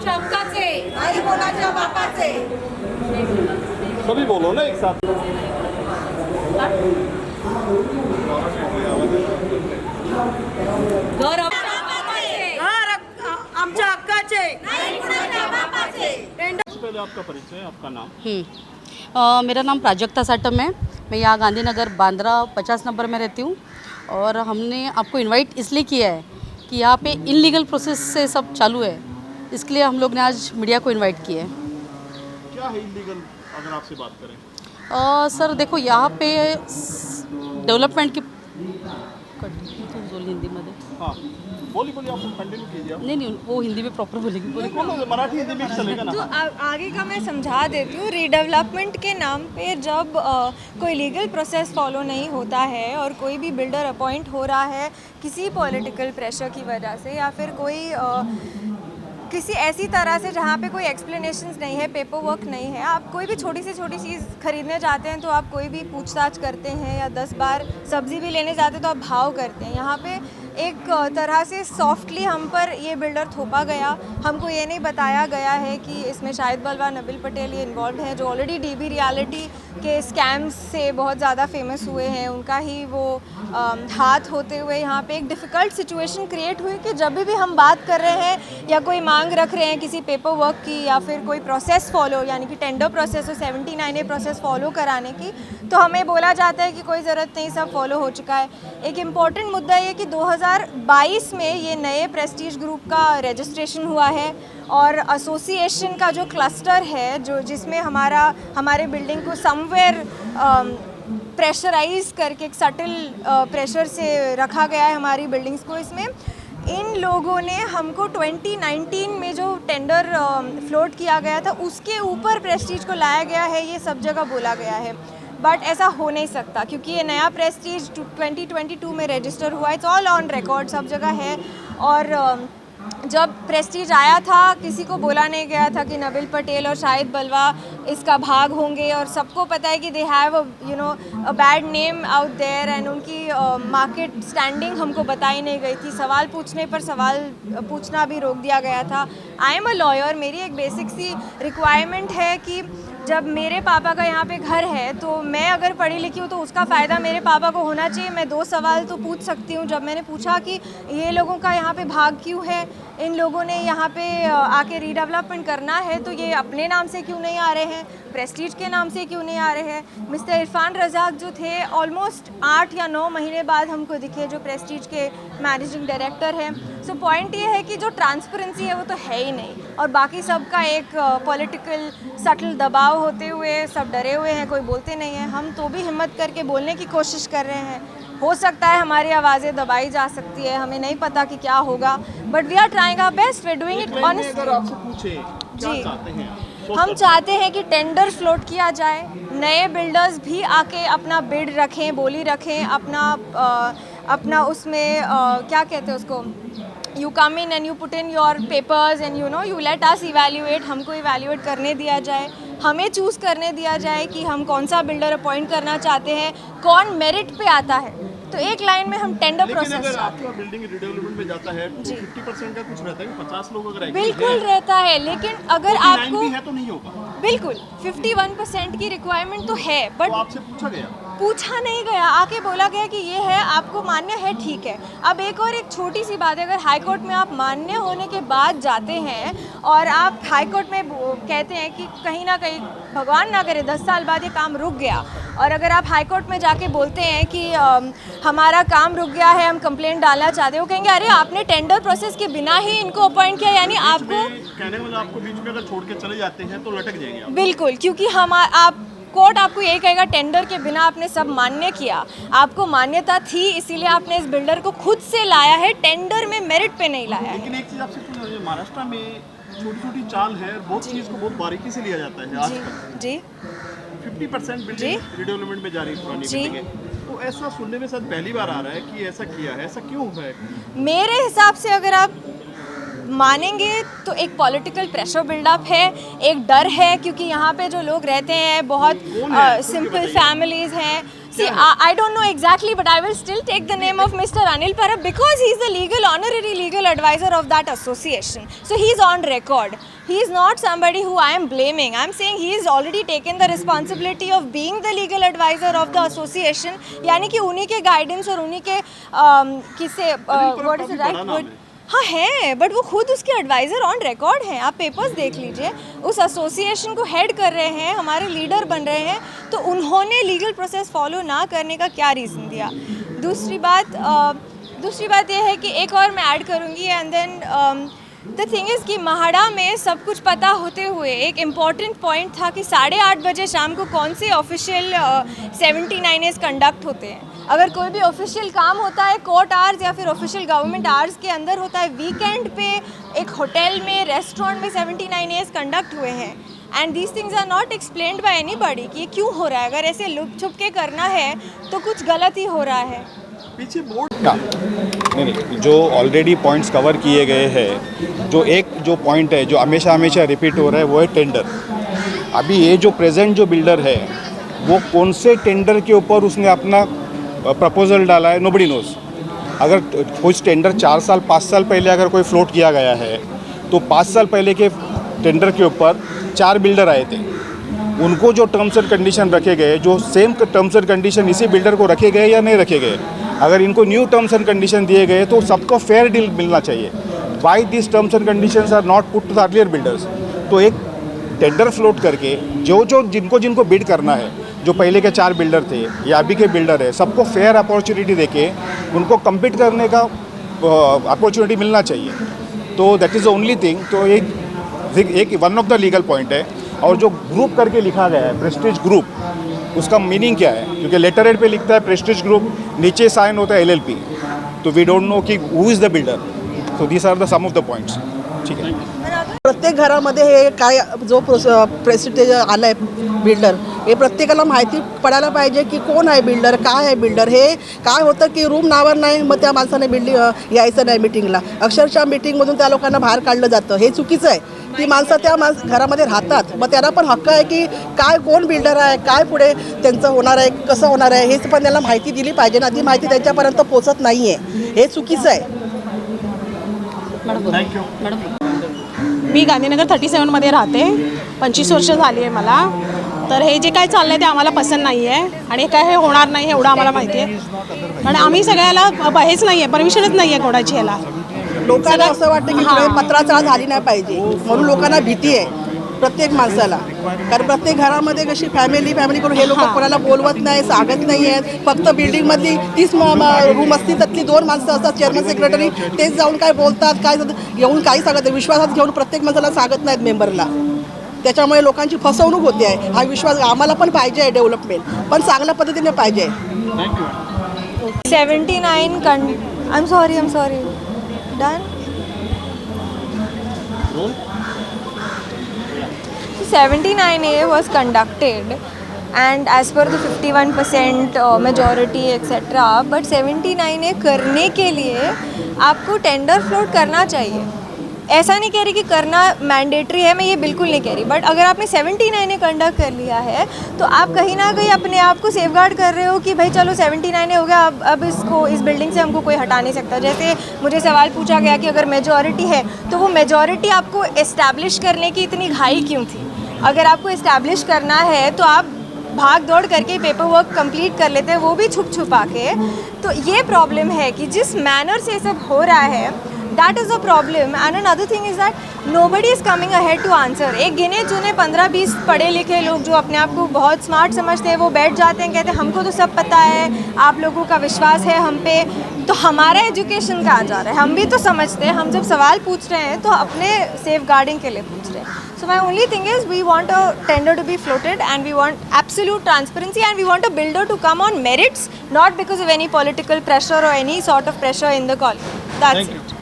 आमच्या हक्काचे, नाही कोणाच्या बापाचे. सभी बोलो ना एक साथ. घर आमच्या हक्काचे, घर आमच्या हक्काचे, नाही कोणाच्या बापाचे. सबसे पहले आपका परिचय, आपका नाम. मेरा नाम प्राजक्ता साटम है. मैं यहाँ गांधीनगर बांद्रा 50 नंबर में रहती हूँ. और हमने आपको इनवाइट इसलिए किया है कि यहाँ पे इनलीगल प्रोसेस से सब चालू है, इसके लिए हम लोग ने आज मीडिया को इनवाइट किया है. क्या है इलीगल अगर आपसे बात करें? सर देखो यहाँ पे डेवलपमेंट की हिंदीमध्ये हाँ बोली आप कंटिन्यू कीजिए. नहीं वो हिंदी में प्रॉपर बोलेगी. बोलो मराठी हिंदी मिक्स चलेगा ना. तो आगे का मैं समझा देती हूँ. रीडेवलपमेंट के नाम पे जब कोई लीगल प्रोसेस फॉलो नहीं होता है और कोई भी बिल्डर अपॉइंट हो रहा है किसी पॉलिटिकल प्रेशर की वजह से या फिर कोई किसी ऐसी तरह से जहाँ पे कोई एक्सप्लेनेशंस नहीं है, पेपर वर्क नहीं है, आप कोई भी छोटी से छोटी चीज़ खरीदने जाते हैं तो आप कोई भी पूछताछ करते हैं, या 10 बार सब्ज़ी भी लेने जाते हैं तो आप भाव करते हैं. यहाँ पे एक तरह से सॉफ्टली हम पर ये बिल्डर थोपा गया. हमको ये नहीं बताया गया है कि इसमें शाहिद बलवा, नबिल पटेल ये इन्वॉल्व हैं, जो ऑलरेडी डीबी रियलिटी के स्कैम्स से बहुत ज़्यादा फेमस हुए हैं. उनका ही वो हाथ होते हुए यहाँ पे एक डिफ़िकल्ट सिचुएशन क्रिएट हुई कि जब भी हम बात कर रहे हैं या कोई मांग रख रहे हैं किसी पेपर वर्क की या फिर कोई प्रोसेस फॉलो यानी कि टेंडर प्रोसेस और 79A प्रोसेस फॉलो कराने की, तो हमें बोला जाता है कि कोई ज़रूरत नहीं, सब फॉलो हो चुका है. एक इम्पॉर्टेंट मुद्दा ये कि 2022 में ये नए प्रेस्टीज ग्रुप का रजिस्ट्रेशन हुआ है और एसोसिएशन का जो क्लस्टर है जो जिसमें हमारे बिल्डिंग को समवेयर प्रेशराइज करके एक सटल प्रेशर से रखा गया है हमारी बिल्डिंग्स को. इसमें इन लोगों ने हमको 2019 में जो टेंडर फ्लोट किया गया था उसके ऊपर प्रेस्टीज को लाया गया है, ये सब जगह बोला गया है. बट ऐसा हो नहीं सकता क्योंकि ये नया प्रेस्टीज 2022 में रजिस्टर हुआ है. इट्स ऑल ऑन रिकॉर्ड, सब जगह है. और जब प्रेस्टीज आया था किसी को बोला नहीं गया था कि नबिल पटेल और शाहिद बलवा इसका भाग होंगे, और सबको पता है कि they have a bad name out there and उनकी मार्केट स्टैंडिंग हमको बताई नहीं गई थी. सवाल पूछने पर सवाल पूछना भी रोक दिया गया था. आई एम अ लॉयर, मेरी एक बेसिक सी रिक्वायरमेंट है कि जब मेरे पापा का यहाँ पे घर है तो मैं अगर पढ़ी लिखी हूँ तो उसका फ़ायदा मेरे पापा को होना चाहिए. मैं 2 सवाल तो पूछ सकती हूँ. जब मैंने पूछा कि ये लोगों का यहाँ पे भाग क्यों है, इन लोगों ने यहाँ पे आके रीडेवलपमेंट करना है तो ये अपने नाम से क्यों नहीं आ रहे हैं, प्रेस्टीज के नाम से क्यों नहीं आ रहे हैं. मिस्टर इरफान रजाक जो थे ऑलमोस्ट 8 या 9 महीने बाद हमको दिखे, जो प्रेस्टीज के मैनेजिंग डायरेक्टर हैं. सो पॉइंट ये है कि जो ट्रांसपेरेंसी है वो तो है ही नहीं, और बाकी सबका एक पॉलिटिकल सटल दबाव होते हुए सब डरे हुए हैं, कोई बोलते नहीं हैं. हम तो भी हिम्मत करके बोलने की कोशिश कर रहे हैं. हो सकता है हमारी आवाज़ें दबाई जा सकती है, हमें नहीं पता कि क्या होगा, but we are trying our best, we are doing it honestly. अगर आपसे पूछे क्या जी. चाहते हैं आप? हम चाहते हैं कि टेंडर फ्लोट किया जाए, नए बिल्डर्स भी आके अपना बिड रखें, बोली रखें, अपना उसमें क्या कहते हैं उसको, you come in and you put in your papers and you let us evaluate. हमको इवैल्यूएट करने दिया जाए, हमें चूज़ करने दिया जाए कि हम कौन सा बिल्डर अपॉइंट करना चाहते हैं, कौन मेरिट पे आता है. तो एक लाइन में हम टेंडर प्रोसेस अगर चाहते आपका बिल्डिंग रिडेवलपमेंट में जाता है तो 50% का कुछ रहता है कि 50 लोग अगर हैं. agree बिल्कुल हैं, रहता है, लेकिन अगर 49 आपको भी है तो नहीं होगा. बिल्कुल 51% की रिक्वायरमेंट तो है, तो बट आपसे पूछा गया? पूछा नहीं गया. आके बोला गया कि ये है, आपको मान्य है, ठीक है. अब एक और एक छोटी सी बात है, अगर हाई कोर्ट में आप मान्य होने के बाद जाते हैं और आप हाई कोर्ट में कहते हैं कि कहीं ना कहीं भगवान ना करे 10 साल बाद ये काम रुक गया, और अगर आप हाई कोर्ट में जाके बोलते हैं कि हमारा काम रुक गया है, हम कंप्लेंट डालना चाहते हैं, वो कहेंगे अरे आपने टेंडर प्रोसेस के बिना ही इनको अपॉइंट किया, यानी आपको कहने वाला आपको बीच में अगर छोड़ के चले जाते हैं तो लटक जाएंगे आप. बिल्कुल, क्योंकि आप कोर्ट आपको यही कहेगा टेंडर के बिना आपने सब मान्य किया, आपको मान्यता थी इसीलिए आपने इस बिल्डर को खुद से लाया है, टेंडर में मेरिट पे नहीं लाया है. लेकिन एक चीज़ आपसे पूछना है, महाराष्ट्र में छोटी छोटी चाल है, बहुत चीज़ को बहुत बारीकी से लिया जाता है. आजकल जी 50% बिल्डिंग रिडेवलपमेंट में जा रही है पुरानी जी. बिल्डिंगें, तो ऐसा सुनने में शायद पहली बार आ रहा है कि ऐसा किया है. ऐसा क्यों है? मेरे हिसाब से अगर आप मानेंगे तो एक पॉलिटिकल प्रेशर बिल्डअप है, एक डर है, क्योंकि यहाँ पे जो लोग रहते हैं बहुत कौन है? सिंपल फैमिलीज़ हैं, See, I don't know exactly, but I will still take the name of Mr. Anil Parab because he is the honorary legal advisor of that association. So he is on record. He is not somebody who I am blaming. I am saying he has already taken the responsibility of being the legal advisor of the association. यानी कि उन्हीं के guidance और उन्हीं के किसे what is the right word? हाँ है, बट वो खुद उसके एडवाइज़र ऑन रिकॉर्ड हैं. आप पेपर्स देख लीजिए. उस एसोसिएशन को हेड कर रहे हैं, हमारे लीडर बन रहे हैं, तो उन्होंने लीगल प्रोसेस फॉलो ना करने का क्या रीज़न दिया. दूसरी बात ये है कि एक और मैं ऐड करूँगी and then the thing is कि महाड़ा में सब कुछ पता होते हुए एक इम्पॉर्टेंट पॉइंट था कि 8:30 बजे शाम को कौन से ऑफिशियल 79As कंडक्ट होते हैं. अगर कोई भी ऑफिशियल काम होता है कोर्ट आवर्स या फिर ऑफिशियल गवर्नमेंट आवर्स के अंदर होता है, वीकेंड पे एक होटल में रेस्टोरेंट में 79As कंडक्ट हुए हैं. And these things are not explained by anybody कि ये क्यों हो रहा है. अगर ऐसे लुक छुप के करना है तो कुछ गलत ही हो रहा है. पीछे बोर्ड नहीं, जो ऑलरेडी पॉइंट्स कवर किए गए हैं, जो पॉइंट है जो हमेशा रिपीट हो रहा है वो है टेंडर. अभी ये जो प्रेजेंट जो बिल्डर है वो कौन से टेंडर के ऊपर उसने अपना प्रपोजल डाला है, नोबडी नोज. अगर कुछ टेंडर 4 साल 5 साल पहले अगर कोई फ्लोट किया गया है तो 5 साल पहले के टेंडर के ऊपर 4 बिल्डर आए थे. उनको जो टर्म्स एंड कंडीशन रखे गए, जो सेम टर्म्स एंड कंडीशन इसी बिल्डर को रखे गए या नहीं रखे गए, अगर इनको न्यू टर्म्स एंड कंडीशन दिए गए तो सबको फेयर डील मिलना चाहिए. Why this terms and conditions are not put to the earlier builders. तो एक टेंडर फ्लोट करके जो जिनको बिड करना है, जो पहले के 4 बिल्डर थे या अभी के बिल्डर है, सबको फेयर अपॉर्चुनिटी देके उनको कम्पीट करने का अपॉर्चुनिटी मिलना चाहिए. तो that is the only thing. तो एक one of the legal point है. और जो ग्रुप करके लिखा गया है प्रेस्टीज ग्रुप, उसका मीनिंग क्या है? क्योंकि लेटर हेड पे लिखता है प्रेस्टीज ग्रुप, नीचे साइन होता है LLP. तो वी डोंट नो कि who is the builder. So these are the some of the points. ठीक है. प्रत्येक घरामध्ये हे काय जो प्रेस्टिज आलं आहे बिल्डर, हे प्रत्येकाला माहिती पडायला पाहिजे की कोण आहे बिल्डर, काय आहे बिल्डर. हे काय होतं की रूम नावावर नाही, मग त्या माणसाने बिल्डिंग यायचं नाही मिटिंगला. अक्षरशः मिटिंगमधून त्या लोकांना बाहेर काढलं जातं. हे चुकीचं आहे. ती माणसं त्या घरामध्ये राहतात, मग त्यांना पण हक्क आहे की काय कोण बिल्डर आहे, काय पुढे त्यांचं होणार आहे, कसं होणार आहे, हेच पण त्यांना माहिती दिली पाहिजे ना. ती माहिती त्यांच्यापर्यंत पोचत नाही आहे. हे चुकीचं आहे. थँक्यू. मी गांधीनगर 37मध्ये राहते. 25 वर्ष झाली आहे मला. तर हे जे काय चाललं आहे ते आम्हाला पसंत नाही आहे आणि काय हे होणार नाही एवढं आम्हाला माहिती आहे. पण आम्ही सगळ्याला हेच नाही आहे, परमिशनच नाही आहे कोणाची ह्याला. लोकांना असं वाटतं की पुढे पत्राचाळ झाली नाही पाहिजे म्हणून लोकांना भीती आहे प्रत्येक माणसाला. कारण प्रत्येक घरामध्ये कशी फॅमिली करून हे लोक कोणाला बोलवत नाही, सांगत नाही आहेत. फक्त बिल्डिंगमधली 30 रूम असतील त्यातली 2 माणसं असतात, चेअरमन सेक्रेटरी, तेच जाऊन काय बोलतात, काय येऊन काही सांगत नाही. विश्वासात घेऊन प्रत्येक माणसाला सांगत नाहीत मेंबरला. त्याच्यामुळे लोकांची फसवणूक होते आहे. हा विश्वास आम्हाला पण पाहिजे आहे, डेव्हलपमेंट पण चांगल्या पद्धतीने पाहिजे. 79 I'm sorry. Done? 79A was conducted and as per the 51% majority etc. But 79A करने के लिए आपको टेंडर फ्लोट करना चाहिए. ऐसा नहीं कह रही कि करना मैंडेटरी है, मैं ये बिल्कुल नहीं कह रही. बट अगर आपने 79A कंडक्ट कर लिया है तो आप कहीं ना कहीं अपने आप को सेफगार्ड कर रहे हो कि भाई चलो 79A हो गया, अब इस बिल्डिंग से हमको कोई हटा नहीं सकता. जैसे मुझे सवाल पूछा गया कि अगर मेजॉरिटी है तो वो मेजॉरिटी आपको इस्टेब्लिश करने की इतनी घाई क्यों थी? अगर आपको इस्टेब्लिश करना है तो आप भाग दौड़ करके पेपर वर्क कंप्लीट कर लेते हैं, वो भी छुपा के. तो ये प्रॉब्लम है कि जिस मैनर से सब हो रहा है, that is the problem. And another thing is that nobody is coming ahead to answer. एक गिने चुने 15-20 पढ़े लिखे लोग जो अपने आप को बहुत स्मार्ट समझते हैं, वो बैठ जाते हैं, कहते हैं हमको तो सब पता है, आप लोगों का विश्वास है हम पे, तो हमारा एजुकेशन कहाँ जा रहा है? हम भी तो समझते हैं. हम जब सवाल पूछ रहे हैं तो अपने सेफ गार्डिंग के लिए पूछ रहे हैं. So my only thing is we want a tender to be floated and we want absolute transparency and we want a builder to come on merits, not because of any political pressure or any sort of pressure in the call. That's it.